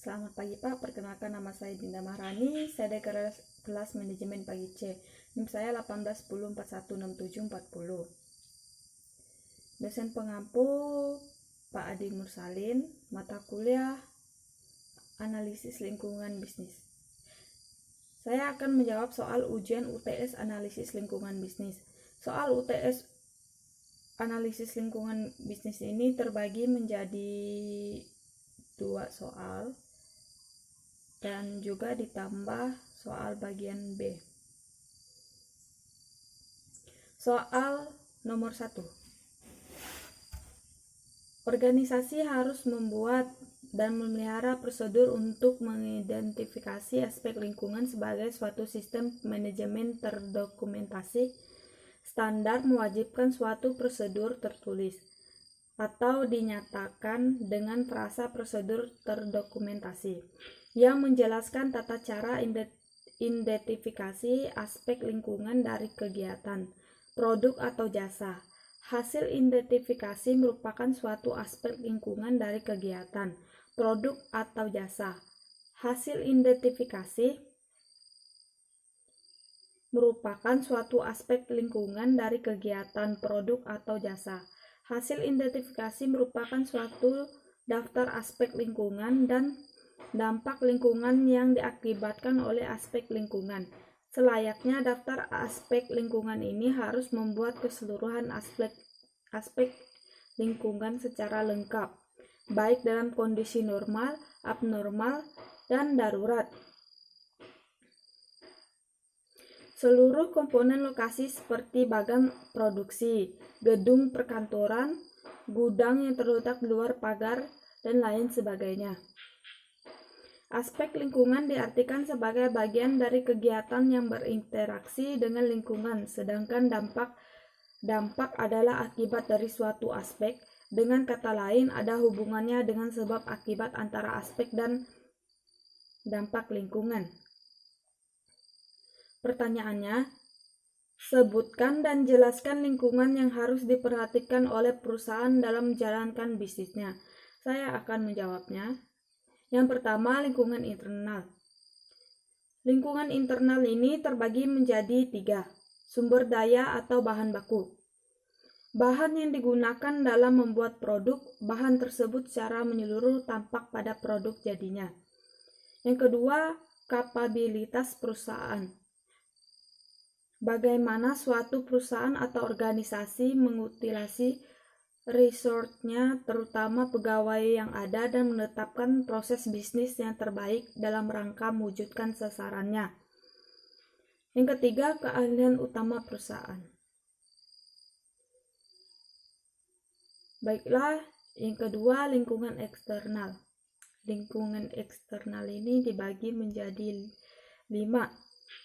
Selamat pagi Pak, perkenalkan nama saya Dinda Maharani, saya dari kelas manajemen pagi C. NIM saya 1810416740. Dosen pengampu Pak Adi Mursalin, mata kuliah analisis lingkungan bisnis. Saya akan menjawab soal ujian UTS analisis lingkungan bisnis. Soal UTS analisis lingkungan bisnis ini terbagi menjadi 2 soal dan juga ditambah soal bagian B. Soal nomor 1. Organisasi harus membuat dan memelihara prosedur untuk mengidentifikasi aspek lingkungan sebagai suatu sistem manajemen terdokumentasi. Standar mewajibkan suatu prosedur tertulis atau dinyatakan dengan frasa prosedur terdokumentasi yang menjelaskan tata cara identifikasi aspek lingkungan dari kegiatan, produk atau jasa. Hasil identifikasi merupakan suatu aspek lingkungan dari kegiatan, produk atau jasa. Hasil identifikasi merupakan suatu aspek lingkungan dari kegiatan, produk atau jasa. Hasil identifikasi merupakan suatu daftar aspek lingkungan dan dampak lingkungan yang diakibatkan oleh aspek lingkungan. Selayaknya daftar aspek lingkungan ini harus membuat keseluruhan aspek lingkungan secara lengkap, baik dalam kondisi normal, abnormal, dan darurat. Seluruh komponen lokasi seperti bagan produksi, gedung perkantoran, gudang yang terletak di luar pagar, dan lain sebagainya. Aspek lingkungan diartikan sebagai bagian dari kegiatan yang berinteraksi dengan lingkungan, sedangkan dampak adalah akibat dari suatu aspek. Dengan kata lain, ada hubungannya dengan sebab akibat antara aspek dan dampak lingkungan. Pertanyaannya, sebutkan dan jelaskan lingkungan yang harus diperhatikan oleh perusahaan dalam menjalankan bisnisnya. Saya akan menjawabnya. Yang pertama, lingkungan internal. Lingkungan internal ini terbagi menjadi 3. Sumber daya atau bahan baku. Bahan yang digunakan dalam membuat produk, bahan tersebut secara menyeluruh tampak pada produk jadinya. Yang kedua, kapabilitas perusahaan. Bagaimana suatu perusahaan atau organisasi mengutilasi resource-nya, terutama pegawai yang ada, dan menetapkan proses bisnis yang terbaik dalam rangka mewujudkan sasarannya. Yang ketiga, keahlian utama perusahaan. Baiklah, yang kedua, lingkungan eksternal. Lingkungan eksternal ini dibagi menjadi 5.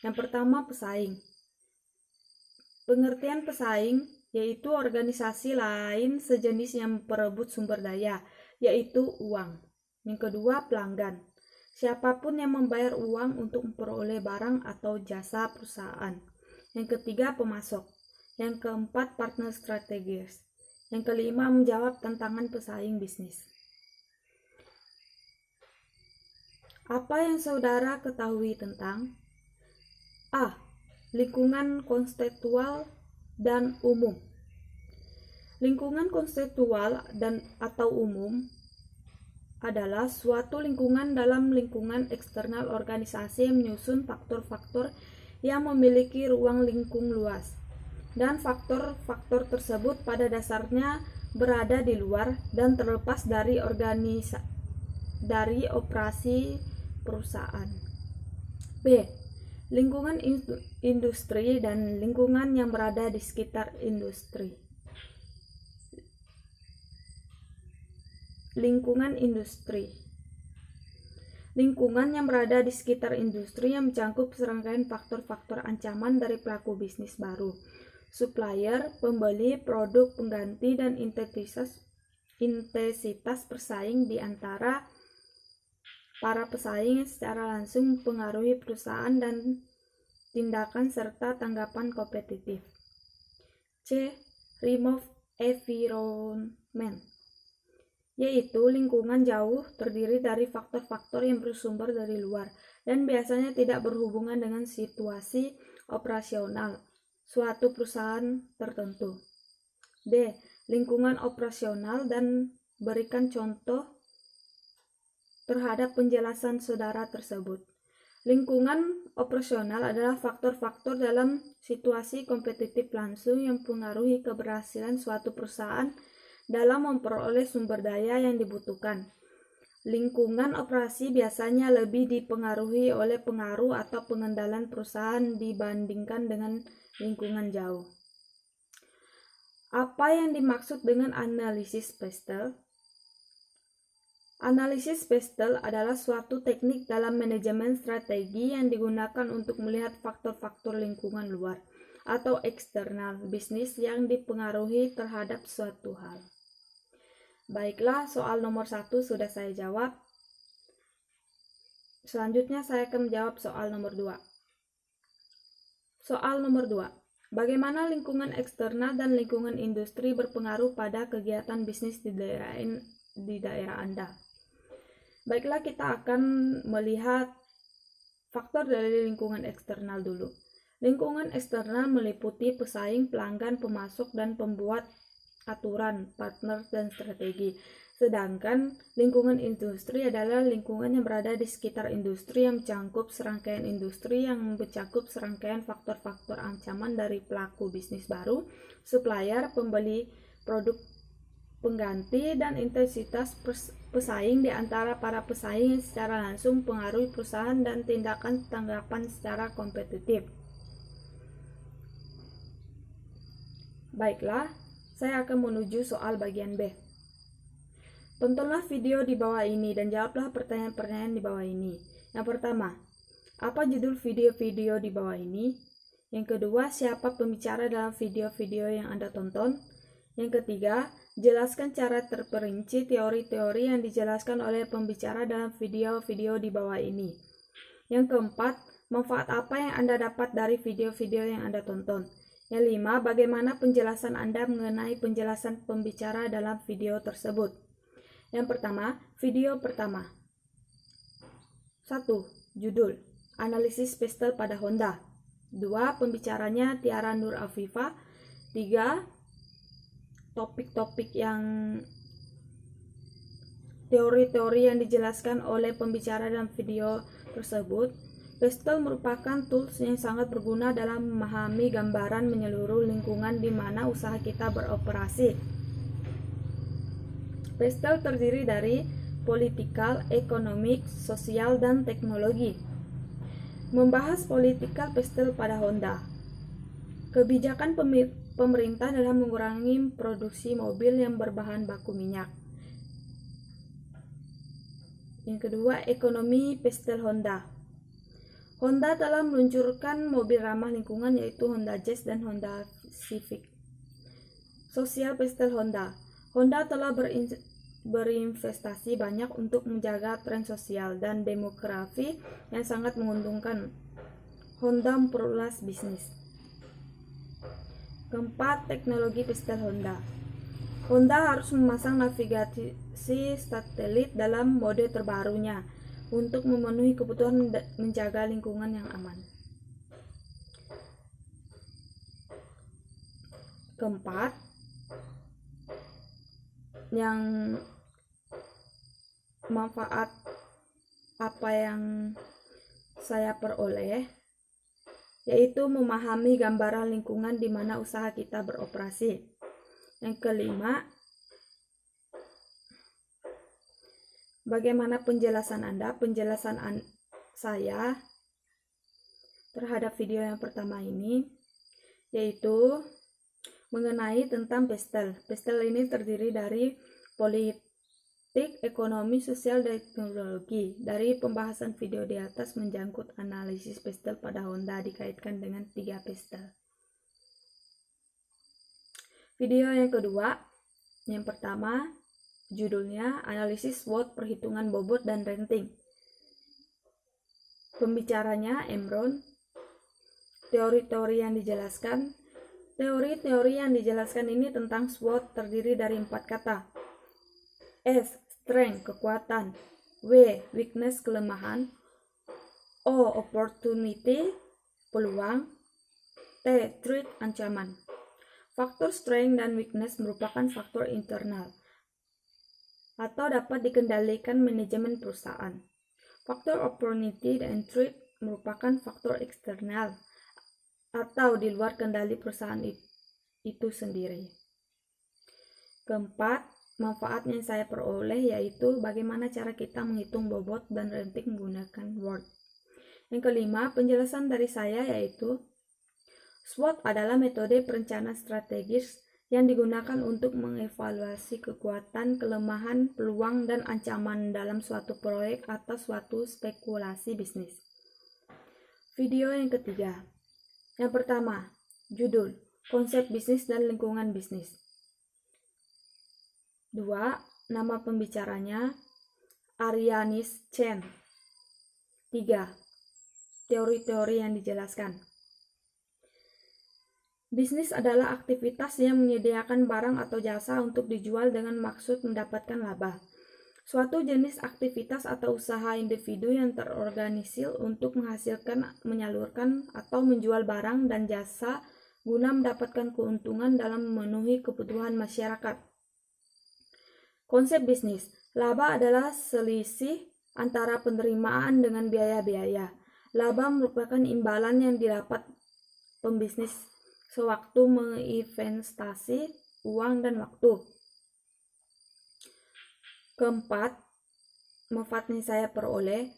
Yang pertama, pesaing. Pengertian pesaing yaitu organisasi lain sejenis yang memperebut sumber daya, yaitu uang. Yang kedua, pelanggan. Siapapun yang membayar uang untuk memperoleh barang atau jasa perusahaan. Yang ketiga, pemasok. Yang keempat, partner strategis. Yang kelima, menjawab tantangan pesaing bisnis. Apa yang saudara ketahui tentang A. Lingkungan konseptual dan umum. Lingkungan konseptual dan atau umum adalah suatu lingkungan dalam lingkungan eksternal organisasi yang menyusun faktor-faktor yang memiliki ruang lingkung luas, dan faktor-faktor tersebut pada dasarnya berada di luar dan terlepas dari operasi perusahaan. B. Lingkungan industri dan lingkungan yang berada di sekitar industri. Lingkungan industri. Lingkungan yang berada di sekitar industri yang mencakup serangkaian faktor-faktor ancaman dari pelaku bisnis baru, supplier, pembeli, produk pengganti, dan intensitas persaing di antara para pesaing secara langsung mempengaruhi perusahaan dan tindakan serta tanggapan kompetitif. C. Remove environment. yaitu lingkungan jauh terdiri dari faktor-faktor yang bersumber dari luar dan biasanya tidak berhubungan dengan situasi operasional suatu perusahaan tertentu. D. Lingkungan operasional dan berikan contoh terhadap penjelasan saudara tersebut. Lingkungan operasional adalah faktor-faktor dalam situasi kompetitif langsung yang mempengaruhi keberhasilan suatu perusahaan dalam memperoleh sumber daya yang dibutuhkan. Lingkungan operasi biasanya lebih dipengaruhi oleh pengaruh atau pengendalian perusahaan dibandingkan dengan lingkungan jauh. Apa yang dimaksud dengan analisis Pestel? Analisis Pestel adalah suatu teknik dalam manajemen strategi yang digunakan untuk melihat faktor-faktor lingkungan luar atau eksternal bisnis yang dipengaruhi terhadap suatu hal. Baiklah, soal nomor 1 sudah saya jawab. Selanjutnya saya akan menjawab soal nomor 2. Soal nomor 2. Bagaimana lingkungan eksternal dan lingkungan industri berpengaruh pada kegiatan bisnis di daerah Anda? Baiklah, kita akan melihat faktor dari lingkungan eksternal dulu. Lingkungan eksternal meliputi pesaing, pelanggan, pemasok, dan pembuat aturan, partner, dan strategi. Sedangkan lingkungan industri adalah lingkungan yang berada di sekitar industri yang mencakup serangkaian industri yang mencakup serangkaian faktor-faktor ancaman dari pelaku bisnis baru, supplier, pembeli produk pengganti, dan intensitas pesaing di antara para pesaing yang secara langsung mempengaruhi perusahaan dan tindakan tanggapan secara kompetitif. Baiklah, saya akan menuju soal bagian B. Tontonlah video di bawah ini dan jawablah pertanyaan-pertanyaan di bawah ini. Yang pertama, apa judul video-video di bawah ini? Yang kedua, siapa pembicara dalam video-video yang Anda tonton? Yang ketiga, jelaskan cara terperinci teori-teori yang dijelaskan oleh pembicara dalam video-video di bawah ini. Yang keempat, manfaat apa yang Anda dapat dari video-video yang Anda tonton? Yang lima, bagaimana penjelasan Anda mengenai penjelasan pembicara dalam video tersebut? Yang pertama, video pertama. 1. Judul, Analisis Pestel pada Honda. 2. Pembicaranya Tiara Nur Afifah. 3. Topik-topik yang teori-teori yang dijelaskan oleh pembicara dalam video tersebut. Pestel merupakan tools yang sangat berguna dalam memahami gambaran menyeluruh lingkungan di mana usaha kita beroperasi. Pestel terdiri dari politikal, ekonomik, sosial, dan teknologi. Membahas politikal Pestel pada Honda. Kebijakan pemerintah dalam mengurangi produksi mobil yang berbahan baku minyak. Yang kedua, ekonomi Pestel Honda. Honda telah meluncurkan mobil ramah lingkungan yaitu Honda Jazz dan Honda Civic. Sosial Pestel Honda. Honda telah berinvestasi banyak untuk menjaga tren sosial dan demografi yang sangat menguntungkan. Honda memperluas bisnis. Keempat, teknologi Pestel Honda. Honda harus memasang navigasi satelit dalam mode terbarunya untuk memenuhi kebutuhan menjaga lingkungan yang aman. Keempat, yang manfaat apa yang saya peroleh yaitu memahami gambaran lingkungan di mana usaha kita beroperasi. Yang kelima, bagaimana penjelasan Anda? Penjelasan saya terhadap video yang pertama ini yaitu mengenai tentang Pestel. Pestel ini terdiri dari politik, ekonomi, sosial, dan teknologi. Dari pembahasan video di atas menjangkut analisis Pestel pada Honda dikaitkan dengan 3 Pestel. Video yang kedua, yang pertama, judulnya Analisis SWOT Perhitungan Bobot dan Renting. Pembicaranya Emron. Teori-teori yang dijelaskan. Teori-teori yang dijelaskan ini tentang SWOT terdiri dari 4 kata. S. Strength, kekuatan. W. Weakness, kelemahan. O. Opportunity, peluang. T. Threat, ancaman. Faktor strength dan weakness merupakan faktor internal atau dapat dikendalikan manajemen perusahaan. Faktor opportunity dan threat merupakan faktor eksternal atau di luar kendali perusahaan itu sendiri. Keempat, manfaat yang saya peroleh yaitu bagaimana cara kita menghitung bobot dan renting menggunakan Word. Yang kelima, penjelasan dari saya yaitu SWOT adalah metode perencanaan strategis yang digunakan untuk mengevaluasi kekuatan, kelemahan, peluang, dan ancaman dalam suatu proyek atau suatu spekulasi bisnis. Video yang ketiga. Yang pertama, judul, konsep bisnis dan lingkungan bisnis. 2. Nama pembicaranya, Arianis Chen. 3. Teori-teori yang dijelaskan. Bisnis adalah aktivitas yang menyediakan barang atau jasa untuk dijual dengan maksud mendapatkan laba. Suatu jenis aktivitas atau usaha individu yang terorganisir untuk menghasilkan, menyalurkan, atau menjual barang dan jasa guna mendapatkan keuntungan dalam memenuhi kebutuhan masyarakat. Konsep bisnis. Laba adalah selisih antara penerimaan dengan biaya-biaya. Laba merupakan imbalan yang didapat pembisnis sewaktu menginvestasi uang dan waktu. Keempat, manfaat yang saya peroleh.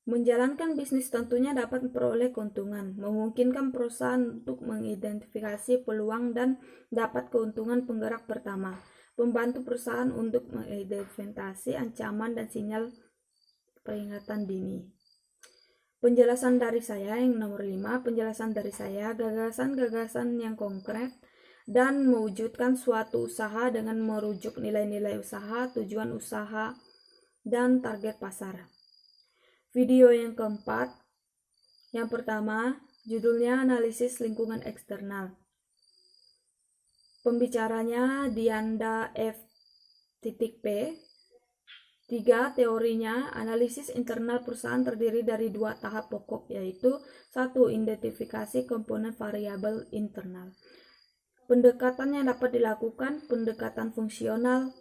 Menjalankan bisnis tentunya dapat memperoleh keuntungan, memungkinkan perusahaan untuk mengidentifikasi peluang dan dapat keuntungan penggerak pertama, membantu perusahaan untuk mengidentifikasi ancaman dan sinyal peringatan dini. Penjelasan dari saya yang nomor 5, penjelasan dari saya, gagasan-gagasan yang konkret dan mewujudkan suatu usaha dengan merujuk nilai-nilai usaha, tujuan usaha, dan target pasar. Video yang keempat, yang pertama, judulnya analisis lingkungan eksternal. Pembicaranya Dianda F.P. 3. Teorinya, analisis internal perusahaan terdiri dari 2 tahap pokok, yaitu 1. Identifikasi komponen variabel internal. Pendekatan yang dapat dilakukan, pendekatan fungsional,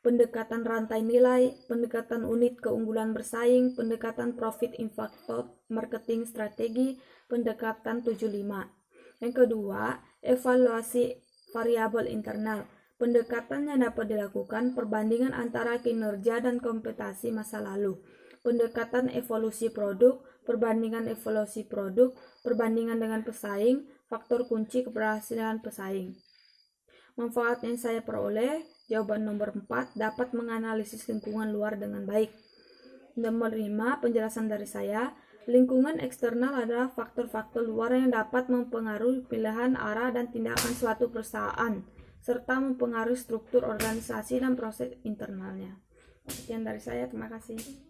pendekatan rantai nilai, pendekatan unit keunggulan bersaing, pendekatan profit infaktor, marketing strategi, pendekatan 75. Yang kedua, evaluasi variabel internal. Pendekatan yang dapat dilakukan, perbandingan antara kinerja dan kompetisi masa lalu. Pendekatan evolusi produk, perbandingan evolusi produk, perbandingan dengan pesaing, faktor kunci keberhasilan pesaing. Manfaat yang saya peroleh, jawaban nomor 4, dapat menganalisis lingkungan luar dengan baik. Nomor 5, penjelasan dari saya, lingkungan eksternal adalah faktor-faktor luar yang dapat mempengaruhi pilihan arah dan tindakan suatu perusahaan, serta mempengaruhi struktur organisasi dan proses internalnya. Sekian dari saya, terima kasih.